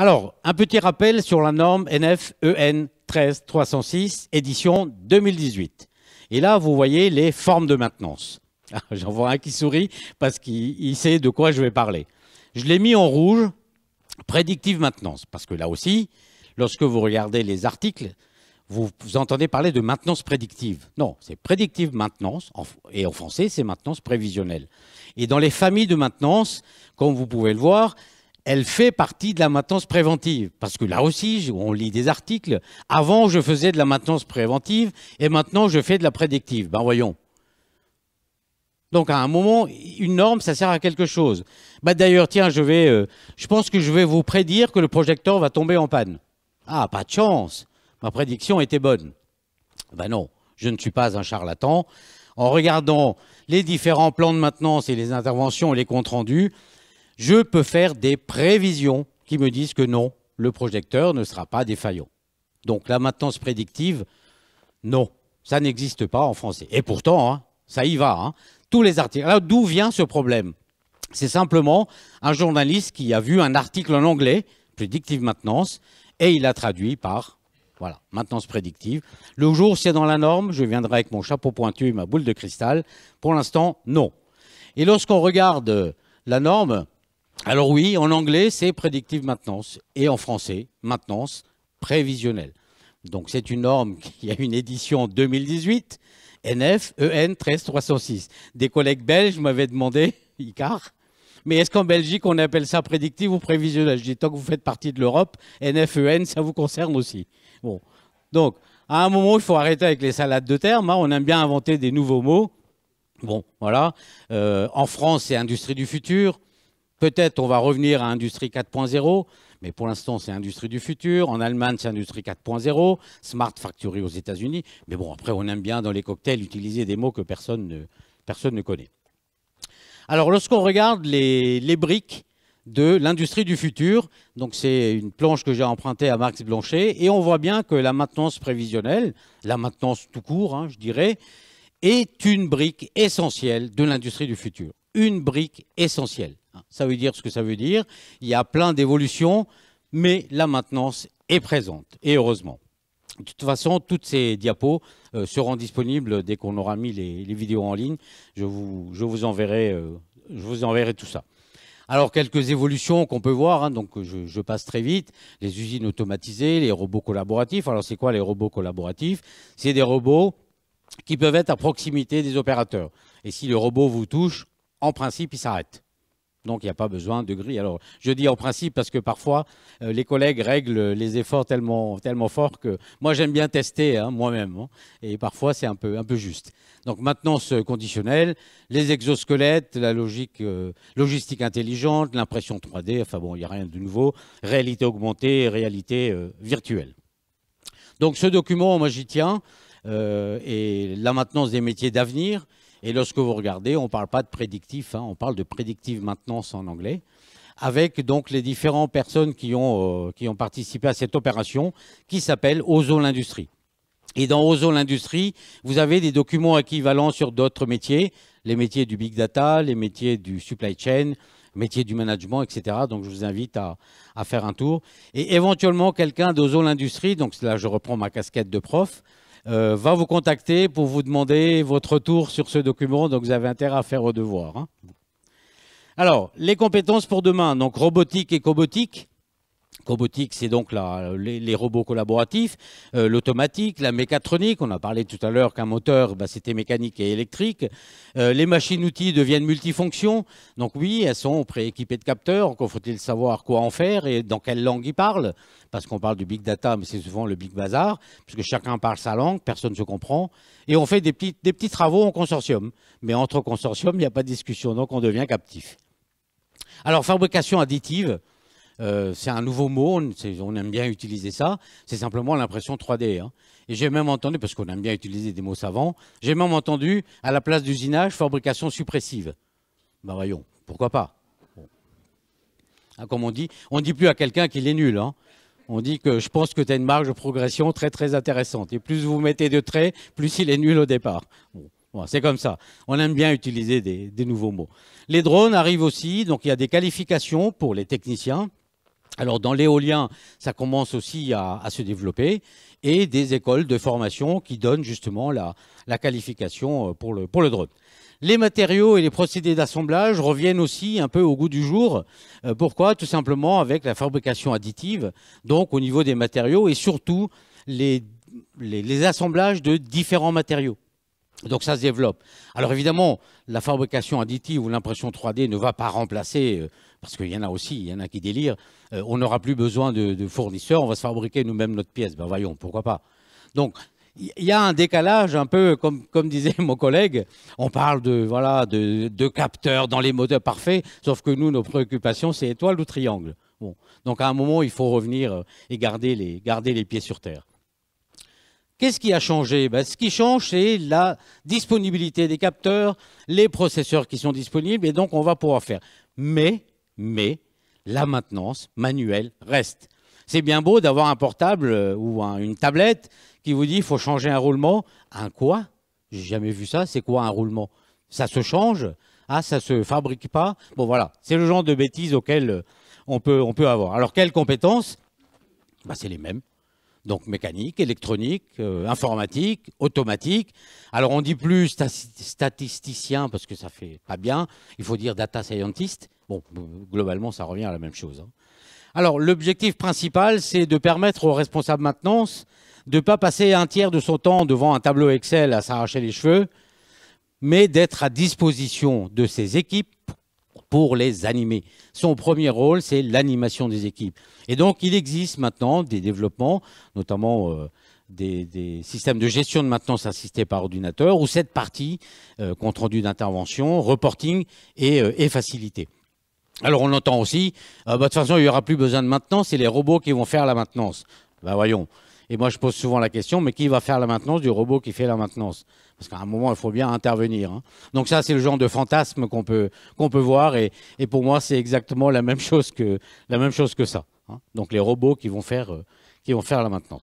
Alors, un petit rappel sur la norme NF-EN 13306, édition 2018. Et là, vous voyez les formes de maintenance. J'en vois un qui sourit parce qu'il sait de quoi je vais parler. Je l'ai mis en rouge, prédictive maintenance, parce que là aussi, lorsque vous regardez les articles, vous entendez parler de maintenance prédictive. Non, c'est prédictive maintenance, et en français, c'est maintenance prévisionnelle. Et dans les familles de maintenance, comme vous pouvez le voir, elle fait partie de la maintenance préventive. Parce que là aussi, on lit des articles. Avant, je faisais de la maintenance préventive, et maintenant, je fais de la prédictive. Ben voyons. Donc, à un moment, une norme, ça sert à quelque chose. Ben, d'ailleurs, tiens, je pense que je vais vous prédire que le projecteur va tomber en panne. Ah, pas de chance. Ma prédiction était bonne. Ben non, je ne suis pas un charlatan. En regardant les différents plans de maintenance et les interventions et les comptes rendus, je peux faire des prévisions qui me disent que non, le projecteur ne sera pas défaillant. Donc la maintenance prédictive, non, ça n'existe pas en français. Et pourtant, hein, ça y va. Hein. Tous les articles. Alors d'où vient ce problème? C'est simplement un journaliste qui a vu un article en anglais, Predictive Maintenance, et il a traduit par... Voilà, maintenance prédictive. Le jour où c'est dans la norme, je viendrai avec mon chapeau pointu et ma boule de cristal. Pour l'instant, non. Et lorsqu'on regarde la norme, alors oui, en anglais, c'est prédictive maintenance. Et en français, maintenance prévisionnelle. Donc c'est une norme qui a une édition 2018, NF EN 13306. Des collègues belges m'avaient demandé, Icar, mais est-ce qu'en Belgique, on appelle ça prédictive ou prévisionnelle? Je dis, tant que vous faites partie de l'Europe, NFEN, ça vous concerne aussi. Bon. Donc, à un moment, il faut arrêter avec les salades de termes. Hein. On aime bien inventer des nouveaux mots. Bon, voilà. En France, c'est industrie du futur. Peut-être on va revenir à industrie 4.0, mais pour l'instant, c'est industrie du futur. En Allemagne, c'est industrie 4.0. Smart Factory aux États-Unis. Mais bon, après, on aime bien dans les cocktails utiliser des mots que personne ne connaît. Alors, lorsqu'on regarde les briques de l'industrie du futur, donc c'est une planche que j'ai empruntée à Marx Blanchet, et on voit bien que la maintenance prévisionnelle, la maintenance tout court, hein, je dirais, est une brique essentielle de l'industrie du futur. Une brique essentielle. Ça veut dire ce que ça veut dire. Il y a plein d'évolutions, mais la maintenance est présente, et heureusement. De toute façon, toutes ces diapos seront disponibles dès qu'on aura mis les vidéos en ligne. Je vous enverrai tout ça. Alors, quelques évolutions qu'on peut voir, hein, donc je passe très vite. Les usines automatisées, les robots collaboratifs. Alors, c'est quoi les robots collaboratifs? C'est des robots qui peuvent être à proximité des opérateurs. Et si le robot vous touche, en principe, il s'arrête. Donc, il n'y a pas besoin de grille. Alors, je dis en principe parce que parfois, les collègues règlent les efforts tellement forts que moi, j'aime bien tester hein, moi-même. Hein, et parfois, c'est un peu juste. Donc, maintenance conditionnelle, les exosquelettes, la logistique intelligente, l'impression 3D. Enfin bon, il n'y a rien de nouveau. Réalité augmentée, réalité virtuelle. Donc, ce document, moi, j'y tiens. Et la maintenance des métiers d'avenir. Et lorsque vous regardez, on ne parle pas de prédictif, hein, on parle de prédictive maintenance en anglais, avec donc les différentes personnes qui ont participé à cette opération qui s'appelle OSO l'industrie. Et dans OSO l'industrie, vous avez des documents équivalents sur d'autres métiers, les métiers du big data, les métiers du supply chain, métiers du management, etc. Donc je vous invite à faire un tour. Et éventuellement, quelqu'un d'OSO l'industrie, donc là je reprends ma casquette de prof, va vous contacter pour vous demander votre retour sur ce document. Donc, vous avez intérêt à faire vos devoirs. Hein. Alors, les compétences pour demain. Donc, robotique et cobotique. Cobotique, c'est donc les robots collaboratifs, l'automatique, la mécatronique. On a parlé tout à l'heure qu'un moteur, c'était mécanique et électrique. Les machines-outils deviennent multifonctions. Donc oui, elles sont prééquipées de capteurs. Encore faut-il savoir quoi en faire et dans quelle langue ils parlent. Parce qu'on parle du big data, mais c'est souvent le big bazar, puisque chacun parle sa langue, personne ne se comprend. Et on fait des petits travaux en consortium. Mais entre consortium, il n'y a pas de discussion, donc on devient captif. Alors, fabrication additive. C'est un nouveau mot, on aime bien utiliser ça, c'est simplement l'impression 3D. Hein. Et j'ai même entendu, parce qu'on aime bien utiliser des mots savants, j'ai même entendu, à la place d'usinage, fabrication suppressive. Ben voyons, pourquoi pas bon. Hein, comme on dit plus à quelqu'un qu'il est nul. Hein. On dit que je pense que tu as une marge de progression très très intéressante. Et plus vous mettez de traits, plus il est nul au départ. Bon, c'est comme ça. On aime bien utiliser des nouveaux mots. Les drones arrivent aussi, donc il y a des qualifications pour les techniciens. Alors dans l'éolien, ça commence aussi à se développer et des écoles de formation qui donnent justement la qualification pour le drone. Les matériaux et les procédés d'assemblage reviennent aussi un peu au goût du jour. Pourquoi? Tout simplement avec la fabrication additive, donc au niveau des matériaux et surtout les assemblages de différents matériaux. Donc ça se développe. Alors évidemment, la fabrication additive ou l'impression 3D ne va pas remplacer, parce qu'il y en a aussi, il y en a qui délirent, on n'aura plus besoin de fournisseurs, on va se fabriquer nous-mêmes notre pièce. Ben voyons, pourquoi pas. Donc il y a un décalage un peu, comme disait mon collègue, on parle de capteurs dans les moteurs parfaits, sauf que nous, nos préoccupations, c'est étoile ou triangle. Bon. Donc à un moment, il faut revenir et garder les pieds sur terre. Qu'est-ce qui a changé? Ce qui change, c'est la disponibilité des capteurs, les processeurs qui sont disponibles, et donc on va pouvoir faire. Mais la maintenance manuelle reste. C'est bien beau d'avoir un portable ou une tablette qui vous dit qu'il faut changer un roulement. Un quoi? J'ai jamais vu ça. C'est quoi un roulement? Ça se change? Ah, ça se fabrique pas? Bon voilà, c'est le genre de bêtises auxquelles on peut avoir. Alors quelles compétences? C'est les mêmes. Donc mécanique, électronique, informatique, automatique. Alors on dit plus statisticien parce que ça fait pas bien. Il faut dire data scientist. Bon, globalement, ça revient à la même chose. Alors l'objectif principal, c'est de permettre aux responsables maintenance de ne pas passer un tiers de son temps devant un tableau Excel à s'arracher les cheveux, mais d'être à disposition de ses équipes pour les animer. Son premier rôle, c'est l'animation des équipes. Et donc, il existe maintenant des développements, notamment des systèmes de gestion de maintenance assistés par ordinateur, où cette partie, compte rendu d'intervention, reporting, est facilitée. Alors, on entend aussi, de toute façon, il n'y aura plus besoin de maintenance, c'est les robots qui vont faire la maintenance. Voyons. Et moi, je pose souvent la question, mais qui va faire la maintenance du robot qui fait la maintenance? Parce qu'à un moment, il faut bien intervenir. Donc ça, c'est le genre de fantasme qu'on peut voir. Et pour moi, c'est exactement la même chose que ça. Donc les robots qui vont faire la maintenance.